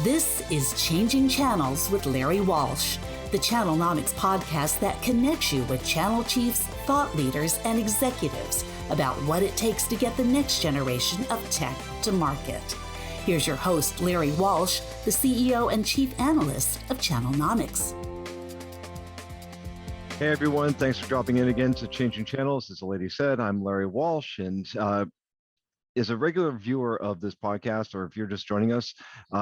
This is Changing Channels with Larry Walsh, the Channelnomics podcast that connects you with channel chiefs, thought leaders, and executives about what it takes to get the next generation of tech to market. Here's your host, Larry Walsh, the CEO and Chief Analyst of Channelnomics. Hey everyone, thanks for dropping in again to Changing Channels. As the lady said, I'm Larry Walsh, and as a regular viewer of this podcast, or if you're just joining us,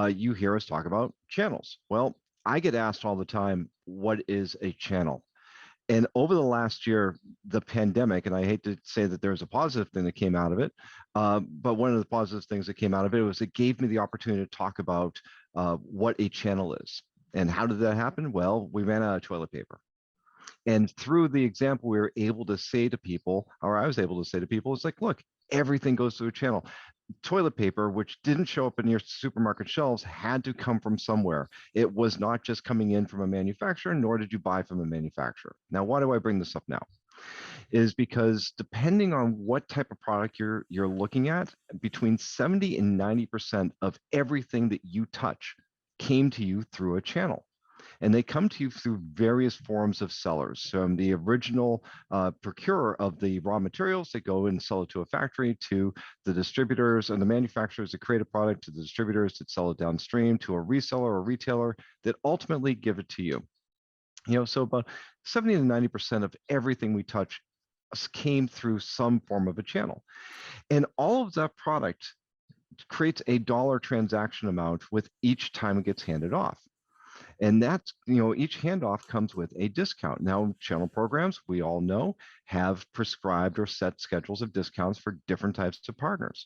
you hear us talk about channels. Well, I get asked all the time, what is a channel? And over the last year, the pandemic, and I hate to say that there's a positive thing that came out of it, but one of the positive things that came out of it was it gave me the opportunity to talk about what a channel is. And how did that happen? Well, we ran out of toilet paper. And through the example, we were able to say to people, or I was able to say to people, it's like, look, everything goes through a channel. Toilet paper, which didn't show up in your supermarket shelves, had to come from somewhere. It was not just coming in from a manufacturer, nor did you buy from a manufacturer. Now, why do I bring this up now? Is because depending on what type of product you're looking at, between 70 and 90% of everything that you touch came to you through a channel. And they come to you through various forms of sellers. From the original procurer of the raw materials that go and sell it to a factory, to the distributors and the manufacturers that create a product, to the distributors that sell it downstream, to a reseller or retailer that ultimately give it to you. So about 70 to 90% of everything we touch came through some form of a channel. And all of that product creates a dollar transaction amount with each time it gets handed off. And that's, each handoff comes with a discount. Now, channel programs, we all know, have prescribed or set schedules of discounts for different types of partners.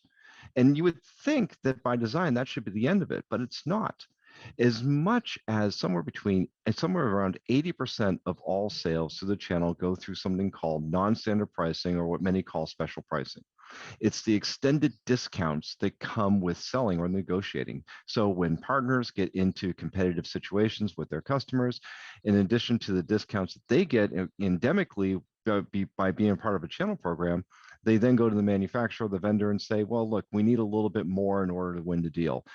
And you would think that by design, that should be the end of it, but it's not. As much as somewhere around 80% of all sales to the channel go through something called non-standard pricing, or what many call special pricing. It's the extended discounts that come with selling or negotiating. So when partners get into competitive situations with their customers, in addition to the discounts that they get endemically by being part of a channel program, they then go to the manufacturer, the vendor, and say, well, look, we need a little bit more in order to win the deal.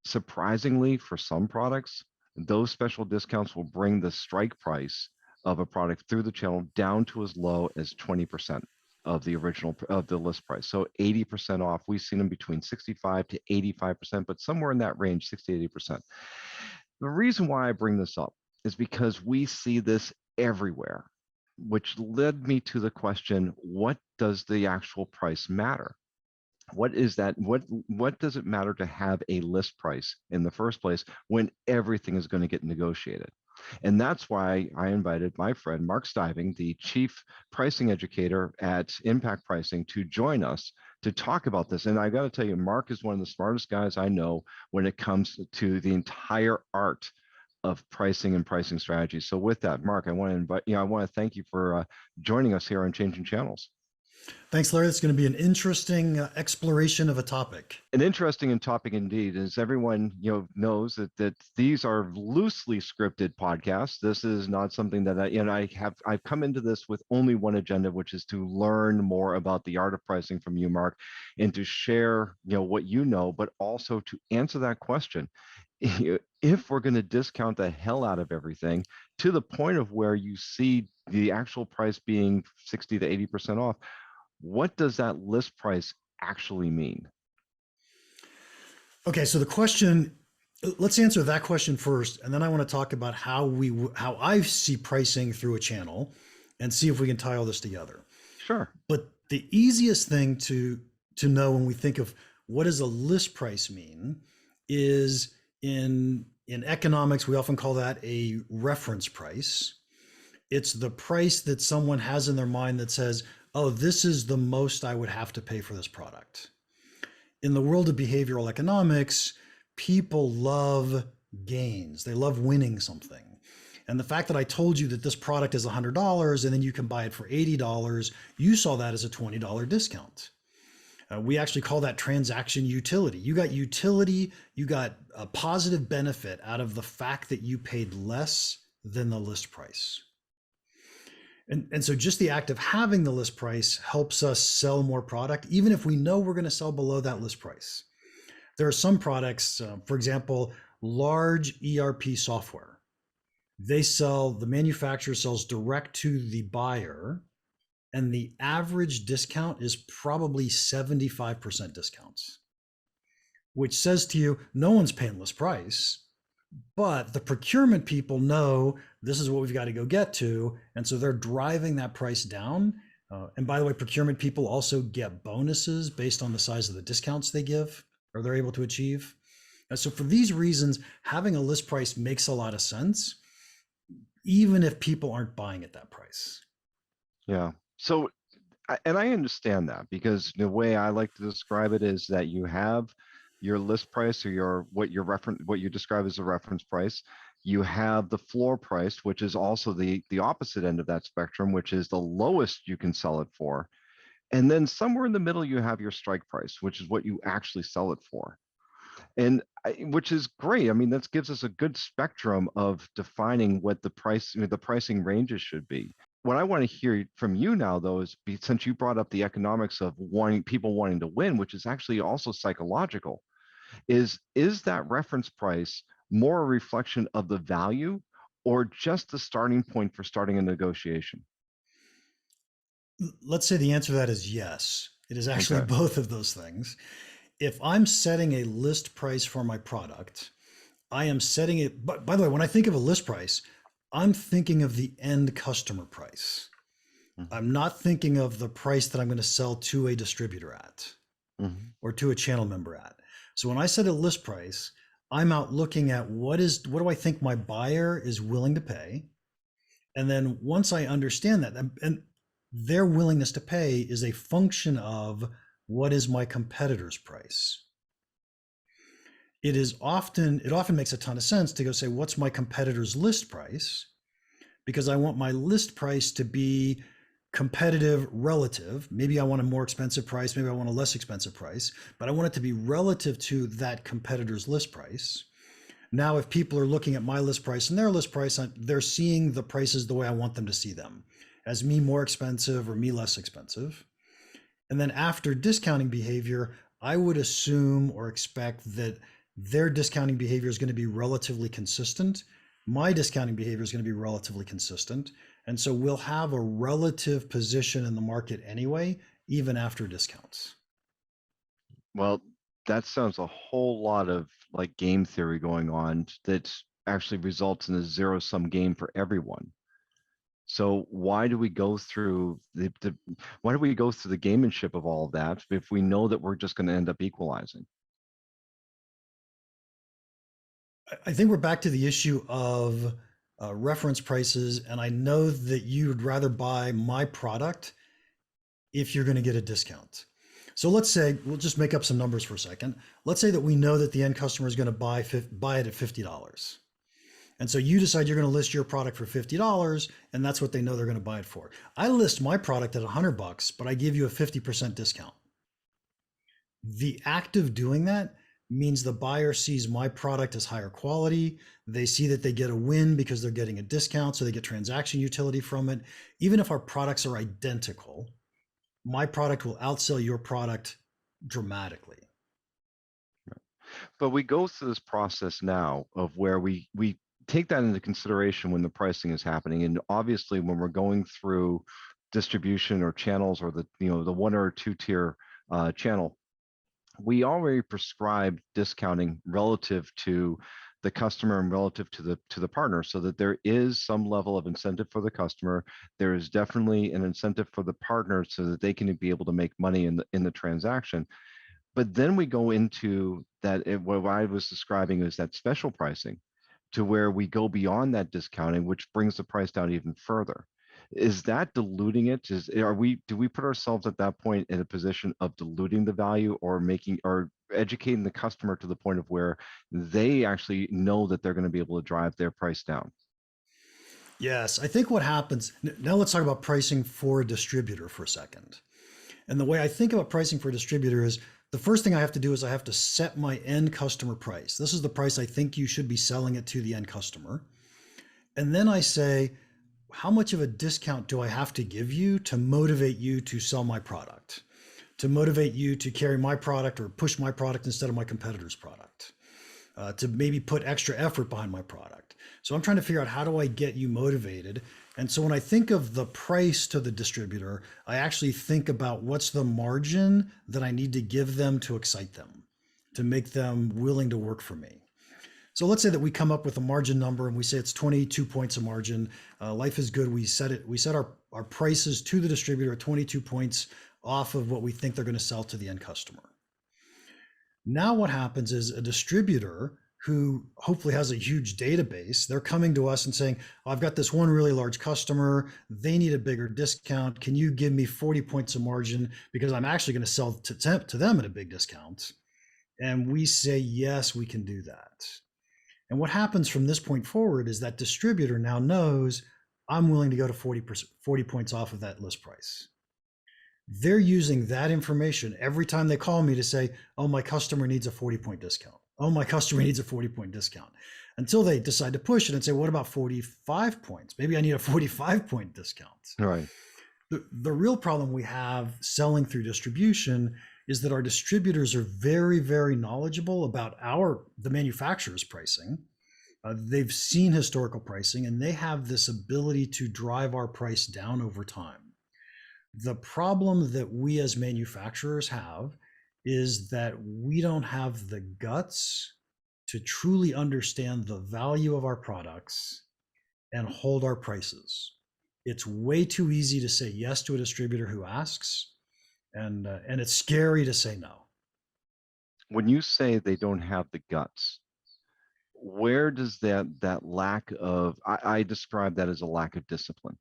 Surprisingly, for some products, those special discounts will bring the strike price of a product through the channel down to as low as 20% of the original of the list price. So 80% off. We've seen them between 65 to 85%, but somewhere in that range, 60 to 80%. The reason why I bring this up is because we see this everywhere, which led me to the question, what does the actual price matter? What is that? What does it matter to have a list price in the first place when everything is going to get negotiated? And that's why I invited my friend, Mark Stiving, the chief pricing educator at Impact Pricing, to join us to talk about this. And I got to tell you, Mark is one of the smartest guys I know when it comes to the entire art of pricing and pricing strategy. So with that, Mark, I want to thank you for joining us here on Changing Channels. Thanks, Larry. It's going to be an interesting exploration of a topic. An interesting topic indeed. As everyone knows that these are loosely scripted podcasts. This is not something that I've come into this with only one agenda, which is to learn more about the art of pricing from you, Mark, and to share what you know, but also to answer that question. If we're going to discount the hell out of everything to the point of where you see the actual price being 60 to 80% off, what does that list price actually mean? Okay, so the question, let's answer that question first, and then I want to talk about how I see pricing through a channel and see if we can tie all this together. Sure. But the easiest thing to know when we think of what does a list price mean is in economics, we often call that a reference price. It's the price that someone has in their mind that says, oh, this is the most I would have to pay for this product. In the world of behavioral economics, people love gains. They love winning something. And the fact that I told you that this product is $100 and then you can buy it for $80, you saw that as a $20 discount. We actually call that transaction utility. You got utility, you got a positive benefit out of the fact that you paid less than the list price. And so just the act of having the list price helps us sell more product, even if we know we're going to sell below that list price. There are some products, for example, large ERP software. The manufacturer sells direct to the buyer, and the average discount is probably 75% discounts, which says to you, no one's paying list price, but the procurement people know this is what we've got to go get to. And so they're driving that price down. And by the way, procurement people also get bonuses based on the size of the discounts they give or they're able to achieve. And so for these reasons, having a list price makes a lot of sense, even if people aren't buying at that price. Yeah. So, and I understand that, because the way I like to describe it is that you have your list price, or what you describe as a reference price. You have the floor price, which is also the opposite end of that spectrum, which is the lowest you can sell it for. And then somewhere in the middle, you have your strike price, which is what you actually sell it for. And which is great. I mean, that gives us a good spectrum of defining what the pricing ranges should be. What I want to hear from you now, though, is since you brought up the economics of people wanting to win, which is actually also psychological, is that reference price more a reflection of the value, or just the starting point for starting a negotiation? Let's say the answer to that is yes. It is actually Okay. both of those things. If I'm setting a list price for my product, I am setting it, but by the way, when I think of a list price, I'm thinking of the end customer price. Mhm. I'm not thinking of the price that I'm going to sell to a distributor at Mhm. or to a channel member at. So when I set a list price, I'm out looking at what do I think my buyer is willing to pay? And then once I understand that, and their willingness to pay is a function of what is my competitor's price. It often makes a ton of sense to go say, what's my competitor's list price? Because I want my list price to be competitive relative. Maybe I want a more expensive price, maybe I want a less expensive price, but I want it to be relative to that competitor's list price. Now, if people are looking at my list price and their list price, they're seeing the prices the way I want them to see them, as me more expensive or me less expensive. And then after discounting behavior, I would assume or expect that their discounting behavior is going to be relatively consistent. My discounting behavior is going to be relatively consistent. And so we'll have a relative position in the market anyway, even after discounts. Well, that sounds a whole lot of like game theory going on that actually results in a zero-sum game for everyone. So why do we go through why do we go through the gamemanship of all of that if we know that we're just going to end up equalizing? I think we're back to the issue of reference prices. And I know that you'd rather buy my product if you're going to get a discount. So let's say, we'll just make up some numbers for a second. Let's say that we know that the end customer is going to buy it at $50. And so you decide you're going to list your product for $50, and that's what they know they're going to buy it for. I list my product at $100, but I give you a 50% discount. The act of doing that means the buyer sees my product as higher quality. They see that they get a win because they're getting a discount, so they get transaction utility from it. Even if our products are identical, my product will outsell your product dramatically. But we go through this process now of where we take that into consideration when the pricing is happening. And obviously when we're going through distribution or channels, or the one or two tier channel, we already prescribe discounting relative to the customer and relative to the partner, so that there is some level of incentive for the customer. There is definitely an incentive for the partner so that they can be able to make money in the transaction. But then we go into what I was describing as that special pricing, to where we go beyond that discounting, which brings the price down even further. Is that diluting it? Do we put ourselves at that point in a position of diluting the value, or educating the customer to the point of where they actually know that they're going to be able to drive their price down? Yes, I think what happens now, let's talk about pricing for a distributor for a second. And the way I think about pricing for a distributor is, the first thing I have to do is I have to set my end customer price. This is the price I think you should be selling it to the end customer. And then I say, how much of a discount do I have to give you to motivate you to sell my product, to motivate you to carry my product or push my product instead of my competitor's product? to maybe put extra effort behind my product. So I'm trying to figure out, how do I get you motivated? And so when I think of the price to the distributor, I actually think about what's the margin that I need to give them to excite them, to make them willing to work for me. So let's say that we come up with a margin number and we say it's 22 points of margin. Life is good. We set our prices to the distributor at 22 points off of what we think they're going to sell to the end customer. Now what happens is a distributor who hopefully has a huge database, they're coming to us and saying, oh, I've got this one really large customer. They need a bigger discount. Can you give me 40 points of margin? Because I'm actually going to sell to them at a big discount. And we say, yes, we can do that. And what happens from this point forward is that distributor now knows I'm willing to go to 40 points off of that list price. They're using that information every time they call me to say, oh, my customer needs a 40-point discount. Oh, my customer needs a 40-point discount. Until they decide to push it and say, what about 45 points? Maybe I need a 45-point discount. Right. The real problem we have selling through distribution is that our distributors are very, very knowledgeable about the manufacturer's pricing. They've seen historical pricing, and they have this ability to drive our price down over time. The problem that we as manufacturers have is that we don't have the guts to truly understand the value of our products and hold our prices. It's way too easy to say yes to a distributor who asks, and it's scary to say no. When you say they don't have the guts, where does that lack of, I describe that as a lack of discipline.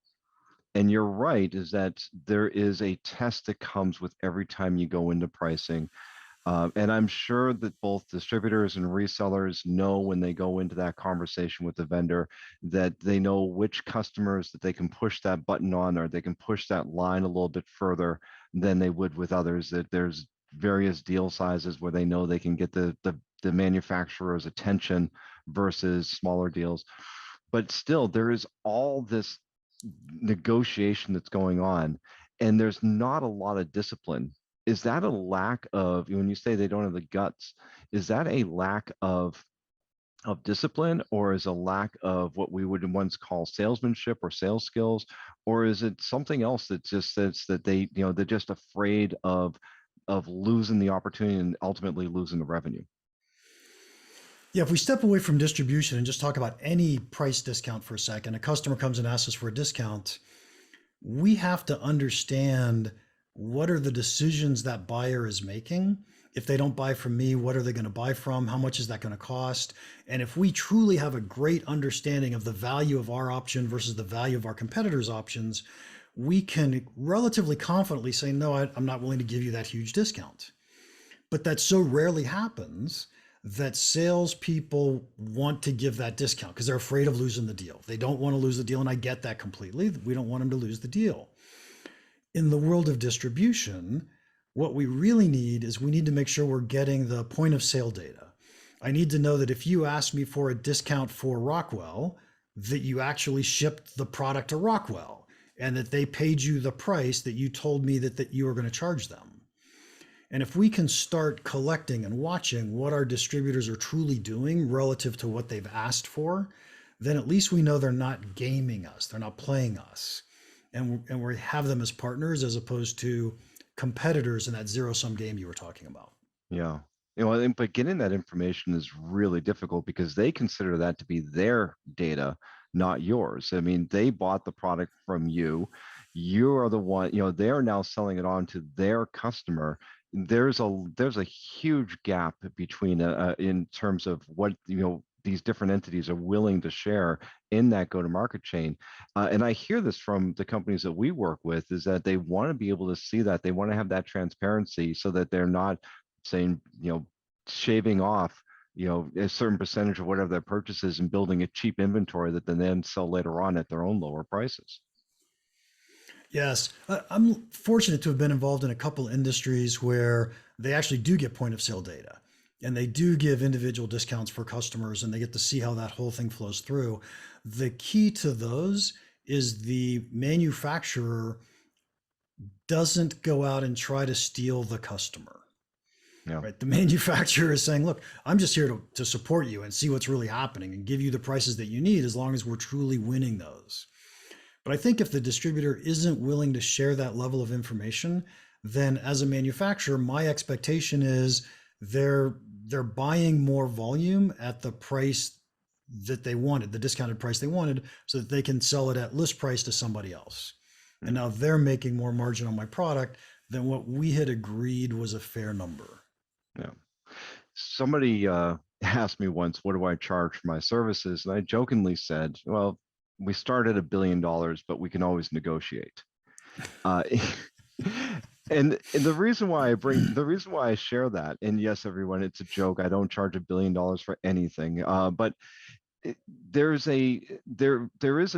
And you're right, is that there is a test that comes with every time you go into pricing. And I'm sure that both distributors and resellers know when they go into that conversation with the vendor that they know which customers that they can push that button on, or they can push that line a little bit further than they would with others, that there's various deal sizes where they know they can get the manufacturer's attention versus smaller deals. But still, there is all this negotiation that's going on, and there's not a lot of discipline. Is that a lack of, when you say they don't have the guts, is that a lack of discipline, or is a lack of what we would once call salesmanship or sales skills, or is it something else that just says that they're just afraid of losing the opportunity and ultimately losing the revenue? Yeah, if we step away from distribution and just talk about any price discount for a second, a customer comes and asks us for a discount, we have to understand what are the decisions that buyer is making. If they don't buy from me, what are they going to buy from? How much is that going to cost? And if we truly have a great understanding of the value of our option versus the value of our competitors' options, we can relatively confidently say, no, I'm not willing to give you that huge discount. But that so rarely happens that salespeople want to give that discount because they're afraid of losing the deal. They don't want to lose the deal, and I get that completely. We don't want them to lose the deal. In the world of distribution, what we really need is we need to make sure we're getting the point of sale data. I need to know that if you ask me for a discount for Rockwell, that you actually shipped the product to Rockwell and that they paid you the price that you told me that you were going to charge them. And if we can start collecting and watching what our distributors are truly doing relative to what they've asked for, then at least we know they're not gaming us, they're not playing us. And we have them as partners as opposed to competitors in that zero-sum game you were talking about. Yeah. But getting that information is really difficult because they consider that to be their data, not yours. I mean, they bought the product from you. You are the one, they're now selling it on to their customer. There's a huge gap between in terms of what these different entities are willing to share in that go-to-market chain. And I hear this from the companies that we work with, is that they want to be able to see that. They want to have that transparency so that they're not saying, shaving off, a certain percentage of whatever their purchases and building a cheap inventory that they then sell later on at their own lower prices. Yes, I'm fortunate to have been involved in a couple industries where they actually do get point of sale data and they do give individual discounts for customers and they get to see how that whole thing flows through. The key to those is the manufacturer doesn't go out and try to steal the customer. Yeah. right? The manufacturer is saying, look, I'm just here to support you and see what's really happening and give you the prices that you need as long as we're truly winning those. But I think if the distributor isn't willing to share that level of information, then as a manufacturer, my expectation is they're buying more volume at the price that they wanted, the discounted price they wanted, so that they can sell it at list price to somebody else. And now they're making more margin on my product than what we had agreed was a fair number. Yeah. Somebody asked me once, what do I charge for my services? And I jokingly said, well, we start at $1 billion, but we can always negotiate. Uh, and the reason why I share that, and yes, everyone, it's a joke. I don't charge $1 billion for anything, but there is a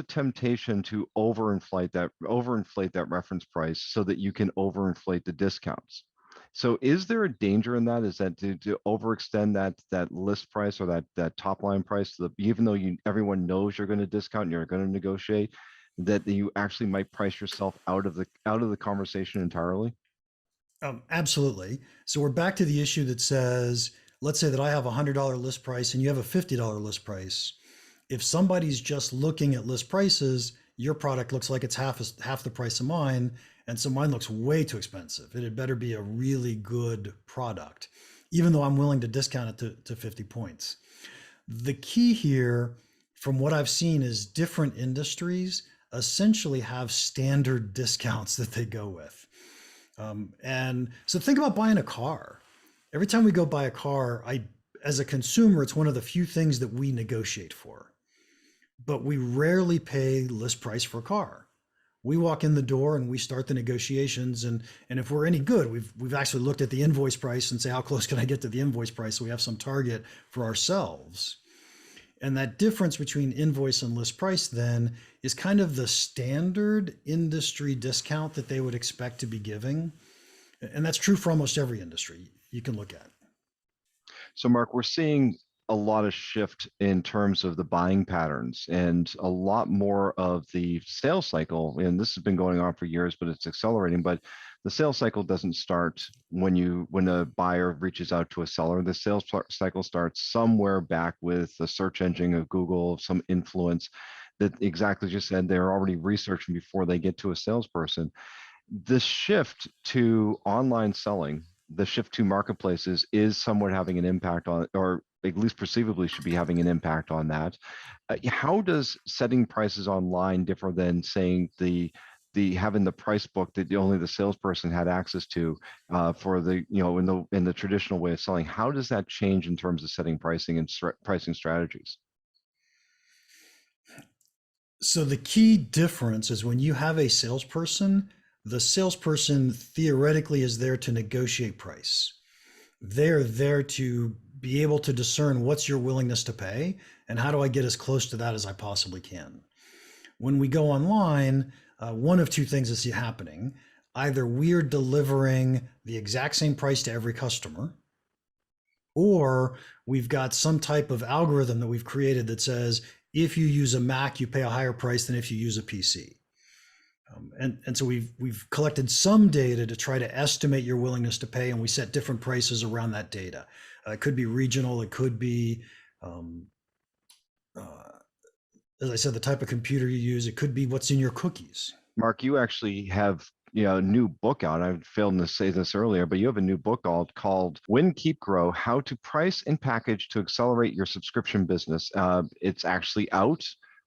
temptation to overinflate that reference price so that you can overinflate the discounts. So is there a danger in that? Is that to overextend that list price or that top line price, so that even though everyone knows you're going to discount and you're going to negotiate, that you actually might price yourself out of the conversation entirely? Absolutely. So we're back to the issue that says, let's say that I have a $100 list price and you have a $50 list price. If somebody's just looking at list prices, your product looks like it's half the price of mine, and so mine looks way too expensive. It had better be a really good product, even though I'm willing to discount it to 50 points. The key here, from what I've seen, is different industries essentially have standard discounts that they go with. And so think about buying a car. Every time we go buy a car, as a consumer, it's one of the few things that we negotiate for. But we rarely pay list price for a car. We walk in the door and we start the negotiations, and if we're any good, we've actually looked at the invoice price and say, how close can I get to the invoice price, so we have some target for ourselves. And that difference between invoice and list price then is kind of the standard industry discount that they would expect to be giving. And that's true for almost every industry you can look at. So Mark, we're seeing a lot of shift in terms of the buying patterns and a lot more of the sales cycle. And this has been going on for years, but it's accelerating. But the sales cycle doesn't start when a buyer reaches out to a seller. The sales cycle starts somewhere back with the search engine of Google, some influence that exactly just said they're already researching before they get to a salesperson. The shift to online selling, the shift to marketplaces is somewhat having an impact on, or at least perceivably should be having an impact on that. How does setting prices online differ than saying the having the price book that only the salesperson had access to for the in the traditional way of selling? How does that change in terms of setting pricing and pricing strategies? So the key difference is when you have a salesperson, the salesperson theoretically is there to negotiate price. They're there to be able to discern what's your willingness to pay and how do I get as close to that as I possibly can. When we go online, one of two things is happening. Either we're delivering the exact same price to every customer, or we've got some type of algorithm that we've created that says, if you use a Mac, you pay a higher price than if you use a PC. And so we've collected some data to try to estimate your willingness to pay, and we set different prices around that data. It could be regional, it could be, as I said, the type of computer you use, it could be what's in your cookies. Mark, you actually have a new book out. I failed to say this earlier, but you have a new book called Win, Keep, Grow: How to Price and Package to Accelerate Your Subscription Business. It's actually out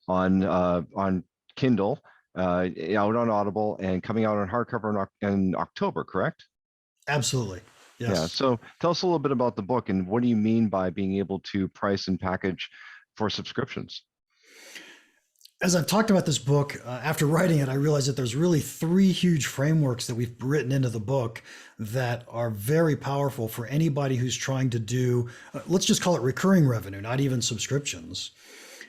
on Kindle, out on Audible, and coming out on hardcover in October, correct? Absolutely. Yes. Yeah. So tell us a little bit about the book and what do you mean by being able to price and package for subscriptions? As I've talked about this book, after writing it, I realized that there's really three huge frameworks that we've written into the book that are very powerful for anybody who's trying to do, let's just call it recurring revenue, not even subscriptions.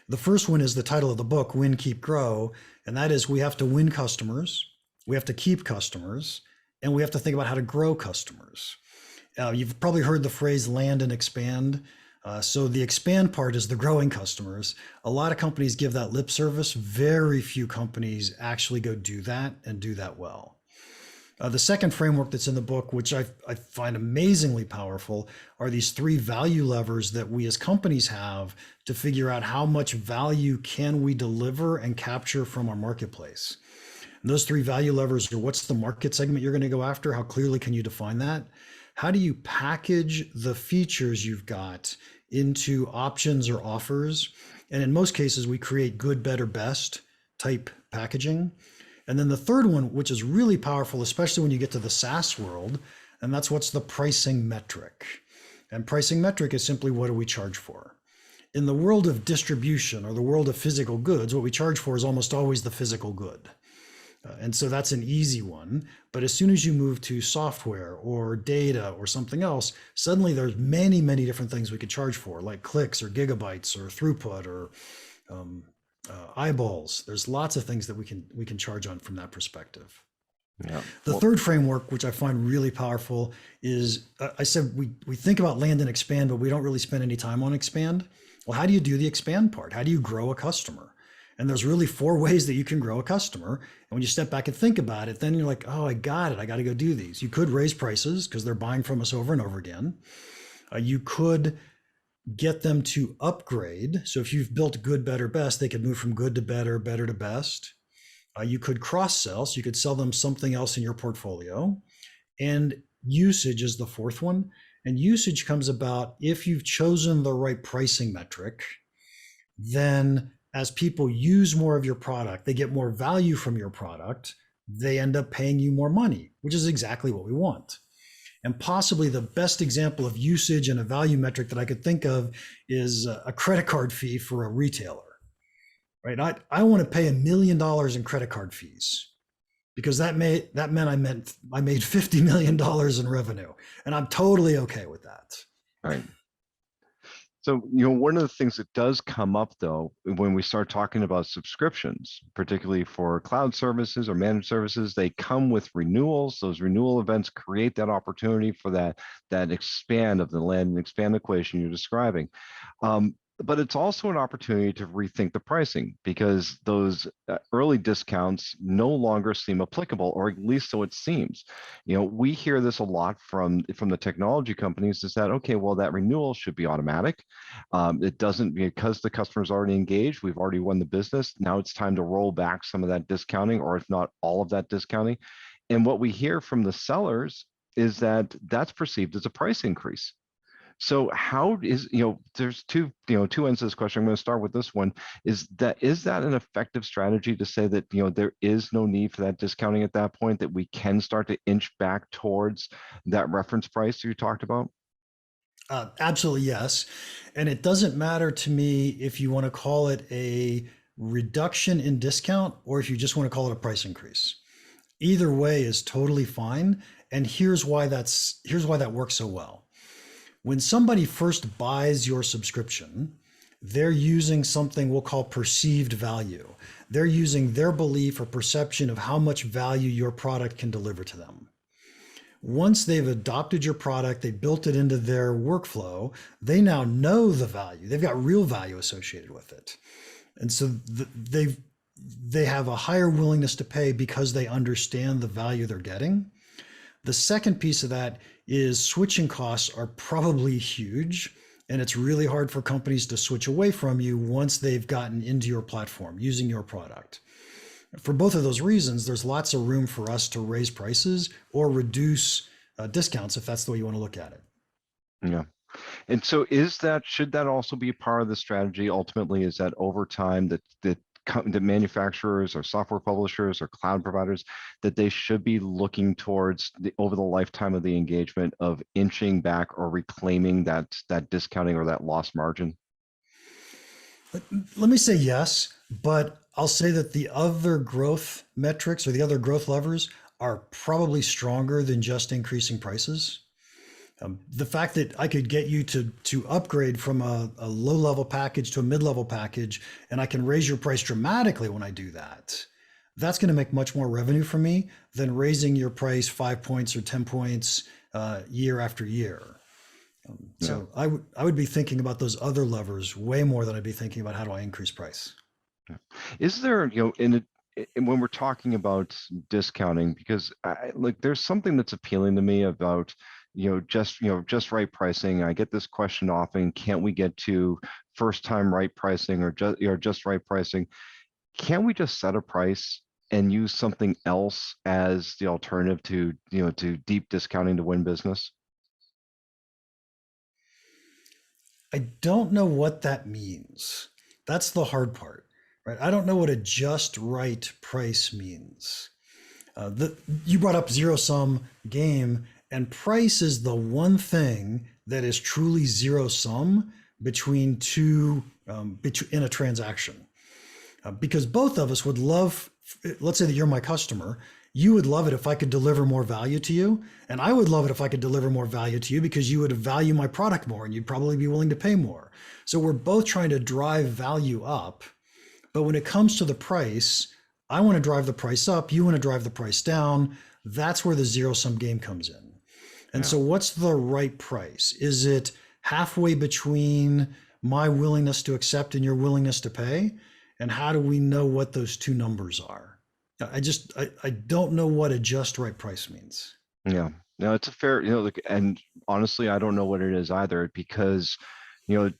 The first one is the title of the book, Win, Keep, Grow. And that is, we have to win customers, we have to keep customers, and we have to think about how to grow customers. You've probably heard the phrase land and expand. So the expand part is the growing customers. A lot of companies give that lip service. Very few companies actually go do that and do that well. The second framework that's in the book, which I find amazingly powerful, are these three value levers that we as companies have to figure out how much value can we deliver and capture from our marketplace. And those three value levers are: what's the market segment you're going to go after? How clearly can you define that? How do you package the features you've got into options or offers? And in most cases, we create good, better, best type packaging. And then the third one, which is really powerful, especially when you get to the SaaS world, and that's what's the pricing metric. And pricing metric is simply, what do we charge for? In the world of distribution or the world of physical goods, what we charge for is almost always the physical good. And so that's an easy one. But as soon as you move to software or data or something else, suddenly there's many, many different things we could charge for, like clicks or gigabytes or throughput or eyeballs. There's lots of things that we can charge on from that perspective. Yeah. The third framework, which I find really powerful, is I said we think about land and expand, but we don't really spend any time on expand. Well, how do you do the expand part? How do you grow a customer? And there's really 4 ways that you can grow a customer. And when you step back and think about it, then you're like, oh, I got it. I got to go do these. You could raise prices because they're buying from us over and over again. You could get them to upgrade. So if you've built good, better, best, they could move from good to better, better to best. You could cross sell. So you could sell them something else in your portfolio. And usage is the fourth one. And usage comes about if you've chosen the right pricing metric, then as people use more of your product, they get more value from your product, they end up paying you more money, which is exactly what we want. And possibly the best example of usage and a value metric that I could think of is a credit card fee for a retailer, right? I want to pay $1 million in credit card fees because that meant I made $50 million in revenue, and I'm totally okay with that. Right. So, one of the things that does come up, though, when we start talking about subscriptions, particularly for cloud services or managed services, they come with renewals. Those renewal events create that opportunity for that expand of the land and expand equation you're describing. But it's also an opportunity to rethink the pricing because those early discounts no longer seem applicable, or at least so it seems. We hear this a lot from the technology companies, is that, okay, well, that renewal should be automatic. It doesn't, because the customer's already engaged, we've already won the business. Now it's time to roll back some of that discounting, or if not all of that discounting. And what we hear from the sellers is that that's perceived as a price increase. So how is, there's two ends to this question. I'm going to start with this one. Is that an effective strategy to say that, there is no need for that discounting at that point, that we can start to inch back towards that reference price you talked about? Absolutely, yes. And it doesn't matter to me if you want to call it a reduction in discount or if you just want to call it a price increase. Either way is totally fine. And here's why that works so well. When somebody first buys your subscription, they're using something we'll call perceived value. They're using their belief or perception of how much value your product can deliver to them. Once they've adopted your product, they built it into their workflow, they now know the value. They've got real value associated with it. And so they have a higher willingness to pay because they understand the value they're getting. The second piece of that is switching costs are probably huge, and it's really hard for companies to switch away from you once they've gotten into your platform using your product. For both of those reasons, there's lots of room for us to raise prices or reduce discounts if that's the way you want to look at it. Yeah. And so should that also be part of the strategy ultimately, is that over time that the manufacturers or software publishers or cloud providers, that they should be looking towards over the lifetime of the engagement of inching back or reclaiming that discounting or that lost margin? Let me say yes, but I'll say that the other growth metrics or the other growth levers are probably stronger than just increasing prices. The fact that I could get you to upgrade from a low-level package to a mid-level package, and I can raise your price dramatically when I do that, that's going to make much more revenue for me than raising your price 5 points or 10 points year after year. So I would be thinking about those other levers way more than I'd be thinking about how do I increase price. Is there, and when we're talking about discounting, because like there's something that's appealing to me about, just right pricing. I get this question often, can't we get to first time right pricing or just right pricing? Can't we just set a price and use something else as the alternative to deep discounting to win business? I don't know what that means. That's the hard part, right? I don't know what a just right price means. You brought up zero sum game, and price is the one thing that is truly zero sum between two in a transaction. Because both of us would love, let's say that you're my customer, you would love it if I could deliver more value to you, and I would love it if I could deliver more value to you because you would value my product more and you'd probably be willing to pay more. So we're both trying to drive value up, but when it comes to the price, I want to drive the price up, you want to drive the price down. That's where the zero sum game comes in. And so what's the right price? Is it halfway between my willingness to accept and your willingness to pay? And how do we know what those two numbers are? I don't know what a just right price means. Yeah, no, it's a fair, and honestly, I don't know what it is either because,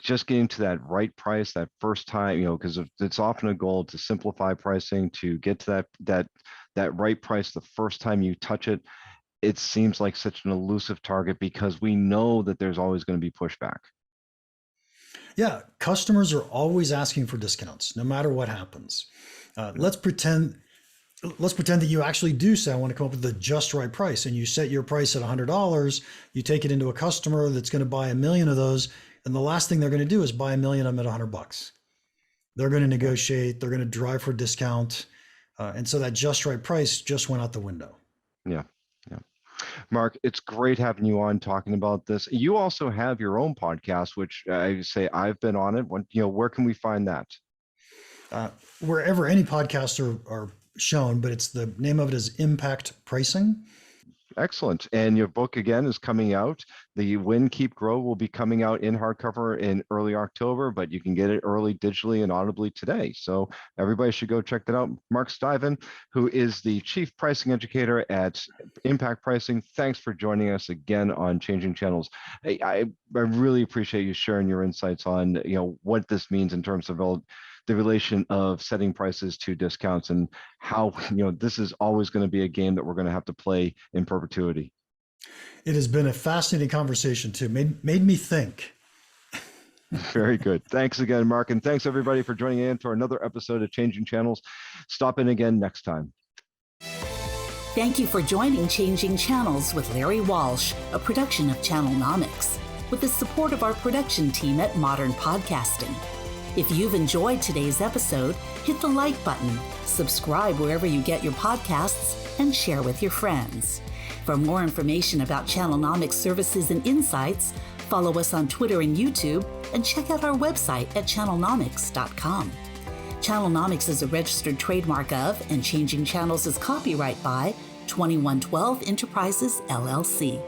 just getting to that right price that first time, because it's often a goal to simplify pricing, to get to that right price the first time you touch it. It seems like such an elusive target because we know that there's always going to be pushback. Yeah, customers are always asking for discounts, no matter what happens. Let's pretend that you actually do say, I want to come up with the just right price, and you set your price at $100. You take it into a customer that's going to buy 1 million of those, and the last thing they're going to do is buy 1 million of them at $100. They're going to negotiate. They're going to drive for discount, and so that just right price just went out the window. Yeah. Mark, it's great having you on talking about this. You also have your own podcast, which I say I've been on it. Where can we find that? Wherever any podcasts are shown, but it's the name of it is Impact Pricing. Excellent. And your book again is coming out. The Win, Keep, Grow will be coming out in hardcover in early October, but you can get it early digitally and audibly today. So everybody should go check that out. Mark Stiving, who is the Chief Pricing Educator at Impact Pricing. Thanks for joining us again on Changing Channels. I really appreciate you sharing your insights on what this means in terms of the relation of setting prices to discounts and how this is always going to be a game that we're going to have to play in perpetuity. It has been a fascinating conversation too. Made me think. Very good. Thanks again, Mark, and thanks everybody for joining in for another episode of Changing Channels. Stop in again next time. Thank you for joining Changing Channels with Larry Walsh, a production of Channelnomics, with the support of our production team at Modern Podcasting. If you've enjoyed today's episode, hit the like button, subscribe wherever you get your podcasts, and share with your friends. For more information about Channelnomics services and insights, follow us on Twitter and YouTube, and check out our website at channelnomics.com. Channelnomics is a registered trademark of, and Changing Channels is copyright by 2112 Enterprises, LLC.